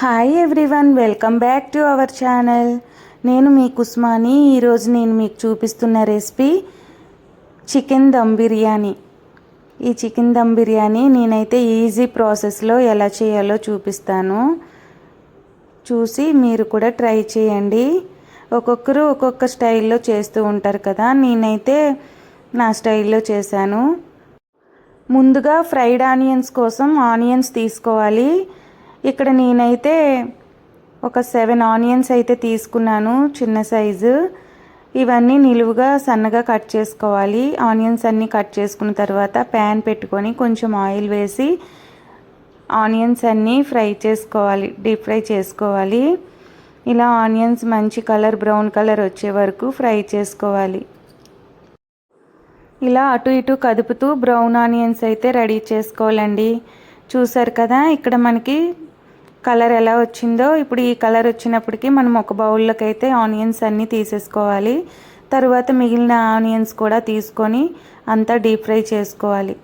Hi everyone, welcome back to our channel. నేను మీ కుస్మాని. ఈరోజు నేను మీకు చూపిస్తున్న రెసిపీ చికెన్ దమ్ బిర్యానీ. ఈ చికెన్ దమ్ బిర్యానీ నేనైతే ఈజీ ప్రాసెస్లో ఎలా చేయాలో చూపిస్తాను. చూసి మీరు కూడా ట్రై చేయండి. ఒక్కొక్కరు ఒక్కొక్క స్టైల్లో చేస్తూ ఉంటారు కదా, నేనైతే నా స్టైల్లో చేశాను. ముందుగా ఫ్రైడ్ ఆనియన్స్ కోసం ఆనియన్స్ తీసుకోవాలి. ఇక్కడ నేనైతే ఒక 7 ఆనియన్స్ అయితే తీసుకున్నాను, చిన్న సైజు. ఇవన్నీ నిలువుగా సన్నగా కట్ చేసుకోవాలి. ఆనియన్స్ అన్నీ కట్ చేసుకున్న తర్వాత ప్యాన్ పెట్టుకొని కొంచెం ఆయిల్ వేసి ఆనియన్స్ అన్నీ ఫ్రై చేసుకోవాలి, డీప్ ఫ్రై చేసుకోవాలి. ఇలా ఆనియన్స్ మంచి కలర్, బ్రౌన్ కలర్ వచ్చే వరకు ఫ్రై చేసుకోవాలి. ఇలా అటు ఇటు కదుపుతూ బ్రౌన్ ఆనియన్స్ అయితే రెడీ చేసుకోవాలండి. చూసారు కదా ఇక్కడ మనకి కలర్ ఎలా వచ్చిందో. ఇప్పుడు ఈ కలర్ వచ్చినప్పటికీ మనం ఒక బౌల్లోకి అయితే ఆనియన్స్ అన్నీ తీసేసుకోవాలి. తర్వాత మిగిలిన ఆనియన్స్ కూడా తీసుకొని అంతా డీప్ ఫ్రై చేసుకోవాలి.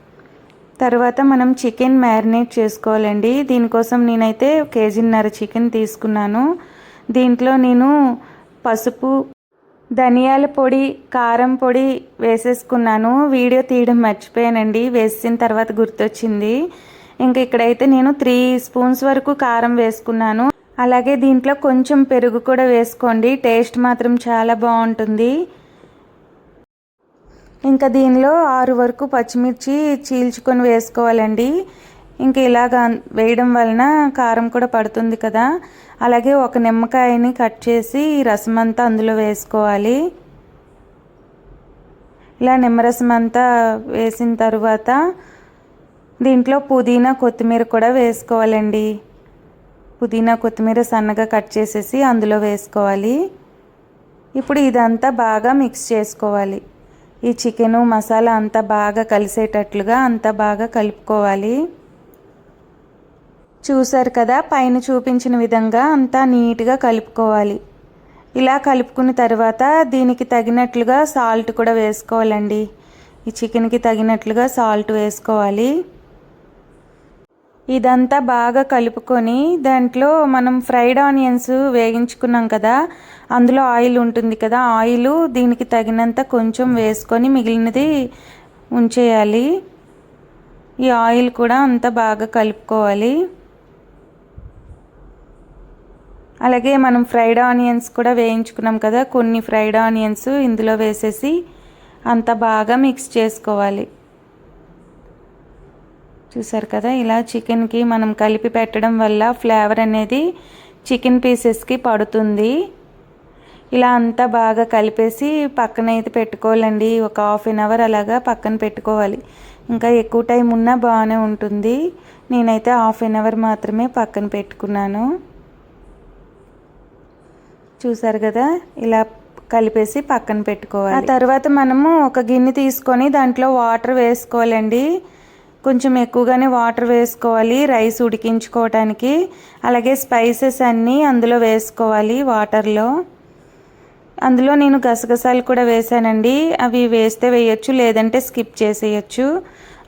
తర్వాత మనం చికెన్ మ్యారినేట్ చేసుకోవాలండి. దీనికోసం నేనైతే 1.5 kg చికెన్ తీసుకున్నాను. దీంట్లో నేను పసుపు, ధనియాల పొడి, కారం పొడి వేసేసుకున్నాను. వీడియో తీయడం మర్చిపోయానండి, వేసిన తర్వాత గుర్తొచ్చింది. ఇంకా ఇక్కడైతే నేను 3 స్పూన్స్ వరకు కారం వేసుకున్నాను. అలాగే దీంట్లో కొంచెం పెరుగు కూడా వేసుకోండి, టేస్ట్ మాత్రం చాలా బాగుంటుంది. ఇంకా దీనిలో 6 వరకు పచ్చిమిర్చి చీల్చుకొని వేసుకోవాలండి. ఇంకా ఇలాగా వేయడం వలన కారం కూడా పడుతుంది కదా. అలాగే ఒక నిమ్మకాయని కట్ చేసి రసం అంతా అందులో వేసుకోవాలి. ఇలా నిమ్మరసం అంతా వేసిన తర్వాత దీంట్లో పుదీనా, కొత్తిమీర కూడా వేసుకోవాలండి. పుదీనా, కొత్తిమీర సన్నగా కట్ చేసేసి అందులో వేసుకోవాలి. ఇప్పుడు ఇదంతా బాగా మిక్స్ చేసుకోవాలి. ఈ చికెను మసాలా అంతా బాగా కలిసేటట్లుగా అంతా బాగా కలుపుకోవాలి. చూసారు కదా, పైన చూపించిన విధంగా అంతా నీట్గా కలుపుకోవాలి. ఇలా కలుపుకున్న తర్వాత దీనికి తగినట్లుగా సాల్ట్ కూడా వేసుకోవాలండి. ఈ చికెన్కి తగినట్లుగా సాల్ట్ వేసుకోవాలి. ఇదంతా బాగా కలుపుకొని దాంట్లో మనం ఫ్రైడ్ ఆనియన్స్ వేగించుకున్నాం కదా, అందులో ఆయిల్ ఉంటుంది కదా, ఆయిల్ దీనికి తగినంత కొంచెం వేసుకొని మిగిలినది ఉంచేయాలి. ఈ ఆయిల్ కూడా అంతా బాగా కలుపుకోవాలి. అలాగే మనం ఫ్రైడ్ ఆనియన్స్ కూడా వేయించుకున్నాం కదా, కొన్ని ఫ్రైడ్ ఆనియన్స్ ఇందులో వేసేసి అంతా బాగా మిక్స్ చేసుకోవాలి. చూసారు కదా, ఇలా చికెన్కి మనం కలిపి పెట్టడం వల్ల ఫ్లేవర్ అనేది చికెన్ పీసెస్కి పడుతుంది. ఇలా అంతా బాగా కలిపేసి పక్కన అయితే పెట్టుకోవాలండి. ఒక 1/2 అవర్ అలాగా పక్కన పెట్టుకోవాలి. ఇంకా ఎక్కువ టైం ఉన్నా బాగానే ఉంటుంది. నేనైతే 1/2 అవర్ మాత్రమే పక్కన పెట్టుకున్నాను. చూసారు కదా, ఇలా కలిపేసి పక్కన పెట్టుకోవాలి. ఆ తర్వాత మనము ఒక గిన్నె తీసుకొని దాంట్లో వాటర్ వేసుకోవాలండి. కొంచెం ఎక్కువగానే వాటర్ వేసుకోవాలి రైస్ ఉడికించుకోవటానికి. అలాగే స్పైసెస్ అన్నీ అందులో వేసుకోవాలి వాటర్లో. అందులో నేను గసగసాలు కూడా వేసానండి. అవి వేస్తే వేయచ్చు, లేదంటే స్కిప్ చేసేయచ్చు.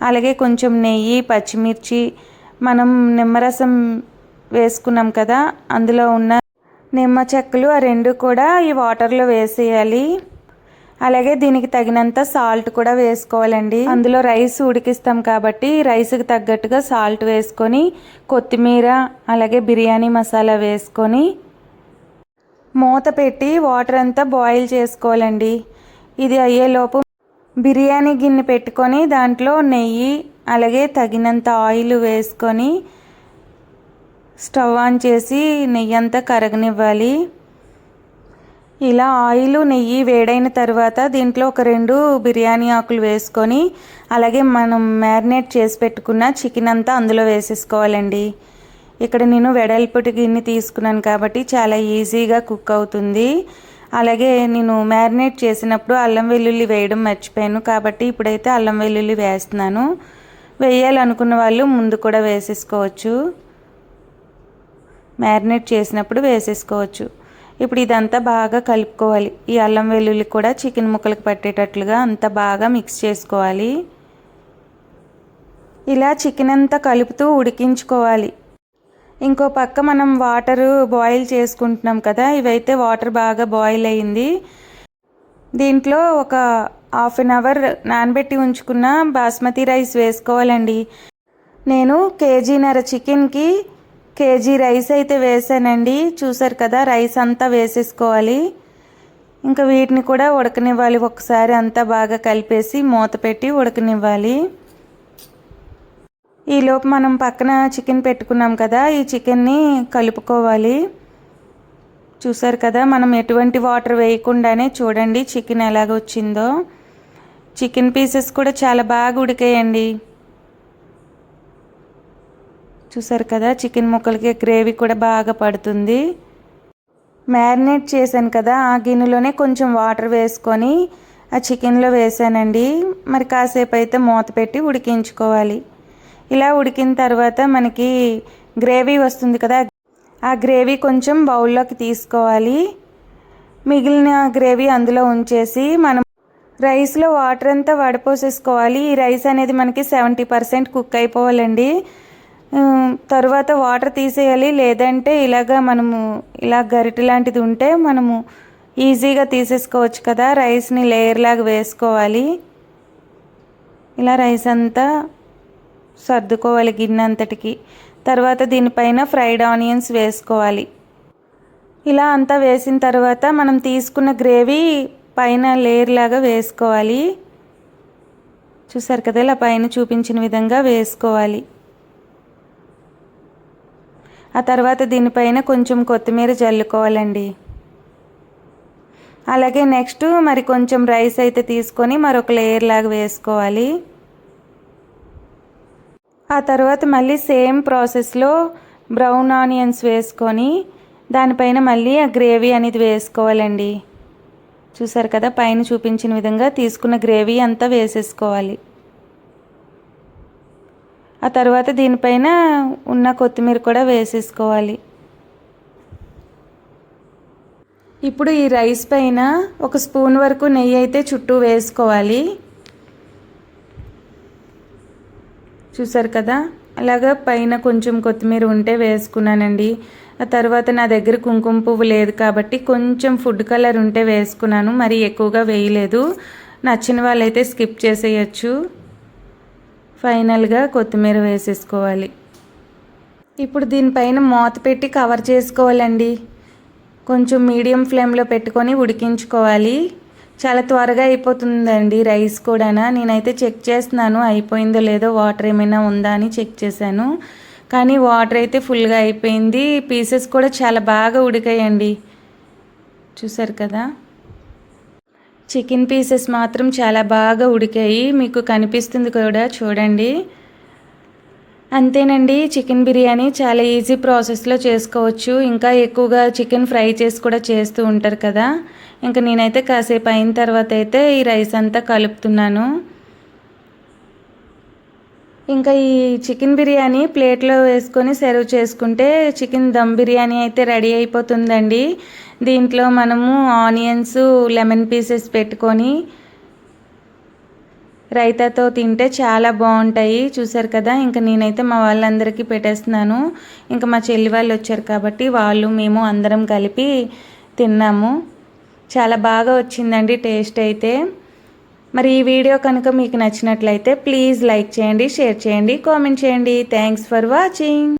అలాగే కొంచెం నెయ్యి, పచ్చిమిర్చి, మనం నిమ్మరసం వేసుకున్నాం కదా, అందులో ఉన్న నిమ్మ చెక్కలు ఆ 2 కూడా ఈ వాటర్లో వేసేయాలి. అలాగే దీనికి తగినంత సాల్ట్ కూడా వేసుకోవాలండి. అందులో రైస్ ఉడికిస్తాం కాబట్టి రైస్కి తగ్గట్టుగా సాల్ట్ వేసుకొని, కొత్తిమీర అలాగే బిర్యానీ మసాలా వేసుకొని మూత పెట్టి వాటర్ అంతా బాయిల్ చేసుకోవాలండి. ఇది అయ్యేలోపు బిర్యానీ గిన్నె పెట్టుకొని దాంట్లో నెయ్యి అలాగే తగినంత ఆయిల్ వేసుకొని స్టవ్ ఆన్ చేసి నెయ్యి అంతా కరగనివ్వాలి. ఇలా ఆయిల్, నెయ్యి వేడైన తర్వాత దీంట్లో ఒక 2 బిర్యానీ ఆకులు వేసుకొని అలాగే మనం మ్యారినేట్ చేసి పెట్టుకున్న చికెన్ అంతా అందులో వేసేసుకోవాలండి. ఇక్కడ నేను వెడల్పుటి గిన్నె తీసుకున్నాను కాబట్టి చాలా ఈజీగా కుక్ అవుతుంది. అలాగే నేను మ్యారినేట్ చేసినప్పుడు అల్లం వెల్లుల్లి వేయడం మర్చిపోయాను కాబట్టి ఇప్పుడైతే అల్లం వెల్లుల్లి వేస్తున్నాను. వేయాలనుకున్న వాళ్ళు ముందు కూడా వేసేసుకోవచ్చు, మ్యారినేట్ చేసినప్పుడు వేసేసుకోవచ్చు. ఇప్పుడు ఇదంతా బాగా కలుపుకోవాలి. ఈ అల్లం వెల్లుల్లి కూడా చికెన్ ముక్కలకు పట్టేటట్లుగా అంతా బాగా మిక్స్ చేసుకోవాలి. ఇలా చికెన్ అంతా కలుపుతూ ఉడికించుకోవాలి. ఇంకో పక్క మనం వాటర్ బాయిల్ చేసుకుంటున్నాం కదా, ఇవైతే వాటర్ బాగా బాయిల్ అయింది. దీంట్లో ఒక హాఫ్ అన్ అవర్ నానబెట్టి ఉంచుకున్న బాస్మతి రైస్ వేసుకోవాలండి. నేను కేజీన్నర చికెన్కి కేజీ రైస్ అయితే వేసానండి. చూసారు కదా, రైస్ అంతా వేసేసుకోవాలి. ఇంకా వీటిని కూడా ఉడకనివ్వాలి. ఒకసారి అంతా బాగా కలిపేసి మూత పెట్టి ఉడకనివ్వాలి. ఈలోపు మనం పక్కన చికెన్ పెట్టుకున్నాం కదా, ఈ చికెన్ని కలుపుకోవాలి. చూసారు కదా, మనం ఎటువంటి వాటర్ వేయకుండానే చూడండి చికెన్ ఎలాగ వచ్చిందో. చికెన్ పీసెస్ కూడా చాలా బాగా ఉడికాయండి. చూసారు కదా, చికెన్ ముక్కలకి గ్రేవీ కూడా బాగా పడుతుంది. మ్యారినేట్ చేశాను కదా, ఆ గిన్నెలోనే కొంచెం వాటర్ వేసుకొని ఆ చికెన్లో వేసానండి. మరి కాసేపు అయితే మూత పెట్టి ఉడికించుకోవాలి. ఇలా ఉడికిన తర్వాత మనకి గ్రేవీ వస్తుంది కదా, ఆ గ్రేవీ కొంచెం బౌల్లోకి తీసుకోవాలి. మిగిలిన గ్రేవీ అందులో ఉంచేసి మనం రైస్లో వాటర్ అంతా వడపోసేసుకోవాలి. ఈ రైస్ అనేది మనకి 70% కుక్ అయిపోవాలండి. తర్వాత వాటర్ తీసేయాలి. లేదంటే మనము ఇలా గరిటె లాంటిది ఉంటే మనము ఈజీగా తీసేసుకోవచ్చు కదా. రైస్ని లేయర్ లాగా వేసుకోవాలి. ఇలా రైస్ అంతా సర్దుకోవాలి గిన్నె అంతటికి. తర్వాత దీనిపైన ఫ్రైడ్ ఆనియన్స్ వేసుకోవాలి. ఇలా అంతా వేసిన తర్వాత మనం తీసుకున్న గ్రేవీ పైన లేయర్ లాగా వేసుకోవాలి. చూసారు కదా, ఇలా పైన చూపించిన విధంగా వేసుకోవాలి. ఆ తర్వాత దీనిపైన కొంచెం కొత్తిమీర జల్లుకోవాలండి. అలాగే నెక్స్ట్ మరి కొంచెం రైస్ అయితే తీసుకొని మరొక లేయర్ లాగా వేసుకోవాలి. ఆ తర్వాత మళ్ళీ సేమ్ ప్రాసెస్లో బ్రౌన్ ఆనియన్స్ వేసుకొని దానిపైన మళ్ళీ ఆ గ్రేవీ అనేది వేసుకోవాలండి. చూసారు కదా, పైన చూపించిన విధంగా తీసుకున్న గ్రేవీ అంతా వేసేసుకోవాలి. ఆ తర్వాత దీనిపైన ఉన్న కొత్తిమీర కూడా వేసేసుకోవాలి. ఇప్పుడు ఈ రైస్ పైన 1 స్పూన్ వరకు నెయ్యి అయితే చుట్టూ వేసుకోవాలి. చూసారు కదా, అలాగా పైన కొంచెం కొత్తిమీర ఉంటే వేసుకున్నానండి. ఆ తర్వాత నా దగ్గర కుంకుమ పువ్వు లేదు కాబట్టి కొంచెం ఫుడ్ కలర్ ఉంటే వేసుకున్నాను. మరి ఎక్కువగా వేయలేదు. నచ్చిన వాళ్ళైతే స్కిప్ చేసేయచ్చు. ఫైనల్గా కొత్తిమీర వేసేసుకోవాలి. ఇప్పుడు దీనిపైన మూత పెట్టి కవర్ చేసుకోవాలండి. కొంచెం మీడియం ఫ్లేమ్లో పెట్టుకొని ఉడికించుకోవాలి. చాలా త్వరగా అయిపోతుందండి రైస్ కూడా. నేనైతే చెక్ చేస్తున్నాను అయిపోయిందో లేదో, వాటర్ ఏమైనా ఉందా అని చెక్ చేశాను. కానీ వాటర్ అయితే ఫుల్గా అయిపోయింది. పీసెస్ కూడా చాలా బాగా ఉడికాయండి. చూసారు కదా, చికెన్ పీసెస్ మాత్రం చాలా బాగా ఉడికాయి. మీకు కనిపిస్తుంది కూడా చూడండి. అంతేనండి, చికెన్ బిర్యానీ చాలా ఈజీ ప్రాసెస్లో చేసుకోవచ్చు. ఇంకా ఎక్కువగా చికెన్ ఫ్రై చేసి కూడా చేస్తూ ఉంటారు కదా. ఇంకా నేనైతే కాసేపు అయిన తర్వాత అయితే ఈ రైస్ అంతా కలుపుతున్నాను. ఇంకా ఈ చికెన్ బిర్యానీ ప్లేట్లో వేసుకొని సర్వ్ చేసుకుంటే చికెన్ దమ్ బిర్యానీ అయితే రెడీ అయిపోతుందండి. దీంట్లో మనము ఆనియన్స్, లెమన్ పీసెస్ పెట్టుకొని రైతాతో తింటే చాలా బాగుంటాయి. చూసారు కదా, ఇంకా నేనైతే మా వాళ్ళందరికీ పెట్టేస్తున్నాను. ఇంకా మా చెల్లి వాళ్ళు వచ్చారు కాబట్టి మేము అందరం కలిపి తిన్నాము. చాలా బాగా వచ్చిందండి టేస్ట్ అయితే. మరి ఈ వీడియో కనుక మీకు నచ్చినట్లయితే ప్లీజ్ లైక్ చేయండి, షేర్ చేయండి, కామెంట్ చేయండి. Thanks for watching.